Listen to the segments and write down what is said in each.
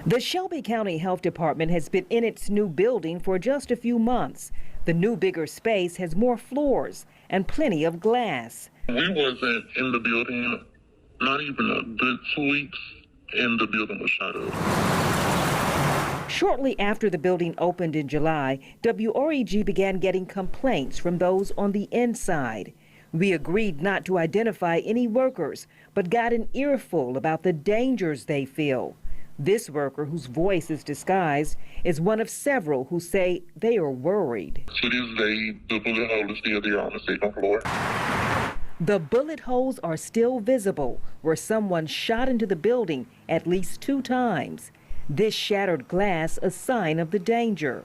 The Shelby County Health Department has been in its new building for just a few months. The new, bigger space has more floors and plenty of glass. We wasn't in the building, not even a good 2 weeks, and the building was shut up. Shortly after the building opened in July, WREG began getting complaints from those on the inside. We agreed not to identify any workers, but got an earful about the dangers they feel. This worker, whose voice is disguised, is one of several who say they are worried. To this day, the bullet hole is still there on the second floor. The bullet holes are still visible, where someone shot into the building at least 2 times. This shattered glass a sign of the danger.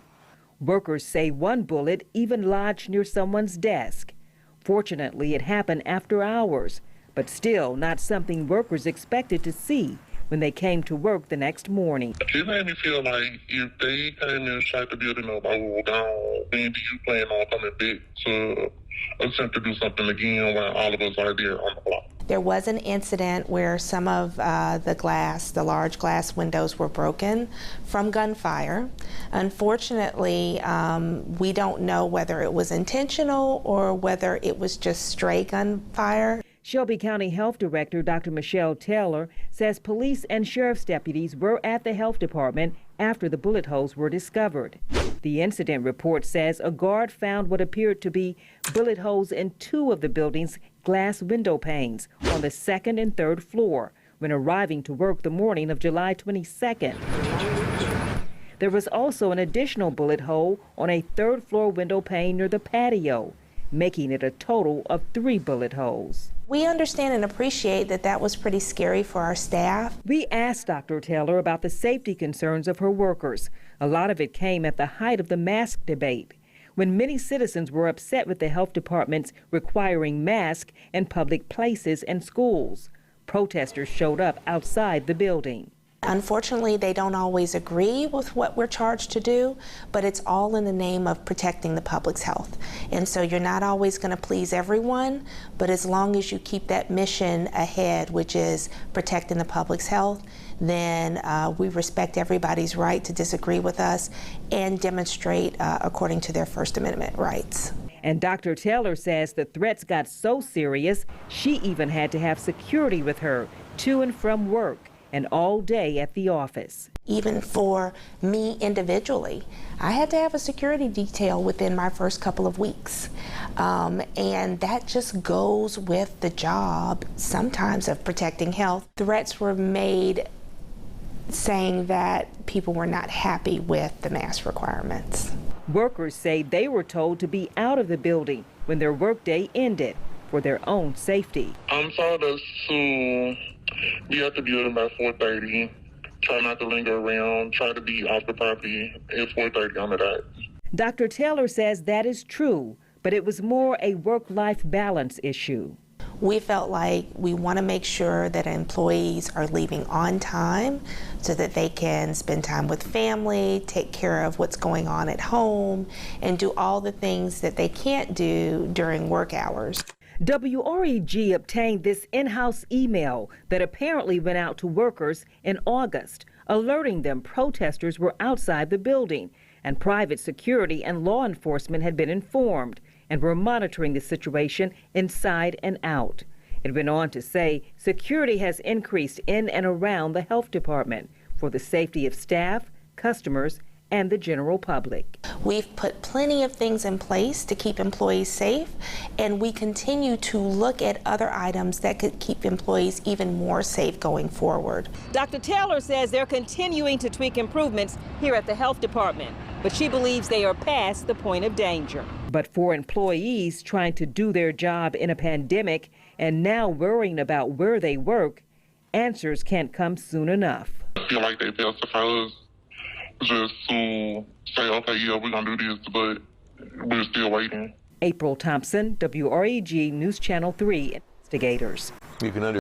Workers say one bullet even lodged near someone's desk. Fortunately, it happened after hours, but still not something workers expected to see when they came to work the next morning. It made me feel like if they came and shot the building up, I would go down. When do you plan on coming back to attempt to do something again when all of us are there on the block? There was an incident where some of the large glass windows were broken from gunfire. Unfortunately, we don't know whether it was intentional or whether it was just stray gunfire. Shelby County Health Director Dr. Michelle Taylor says police and sheriff's deputies were at the health department after the bullet holes were discovered. The incident report says a guard found what appeared to be bullet holes in 2 of the building's glass window panes on the 2nd and 3rd floor when arriving to work the morning of July 22nd. There was also an additional bullet hole on a 3rd floor window pane near the patio, making it a total of 3 bullet holes. We understand and appreciate that that was pretty scary for our staff. We asked Dr. Taylor about the safety concerns of her workers. A lot of it came at the height of the mask debate, when many citizens were upset with the health department's requiring masks in public places and schools. Protesters showed up outside the building. Unfortunately, they don't always agree with what we're charged to do, but it's all in the name of protecting the public's health. And so you're not always going to please everyone, but as long as you keep that mission ahead, which is protecting the public's health, then we respect everybody's right to disagree with us and demonstrate according to their First Amendment rights. And Dr. Taylor says the threats got so serious, she even had to have security with her to and from work and all day at the office. Even for me individually, I had to have a security detail within my first couple of weeks. And that just goes with the job sometimes of protecting health. Threats were made saying that people were not happy with the mask requirements. Workers say they were told to be out of the building when their workday ended for their own safety. I'm told us to be at the building by 4:30. Try not to linger around. Try to be off the property at 4:30 on the dot. Dr. Taylor says that is true, but it was more a work-life balance issue. We felt like we want to make sure that employees are leaving on time so that they can spend time with family, take care of what's going on at home, and do all the things that they can't do during work hours. WREG obtained this in-house email that apparently went out to workers in August, alerting them protesters were outside the building, and private security and law enforcement had been informed and were monitoring the situation inside and out. It went on to say security has increased in and around the health department for the safety of staff, customers, and the general public. We've put plenty of things in place to keep employees safe, and we continue to look at other items that could keep employees even more safe going forward. Dr. Taylor says they're continuing to tweak improvements here at the health department, but she believes they are past the point of danger. But for employees trying to do their job in a pandemic and now worrying about where they work, answers can't come soon enough. I feel like they pacify us just to say, okay, yeah, we're going to do this, but we're still waiting. April Thompson, WREG News Channel 3 Investigators. You can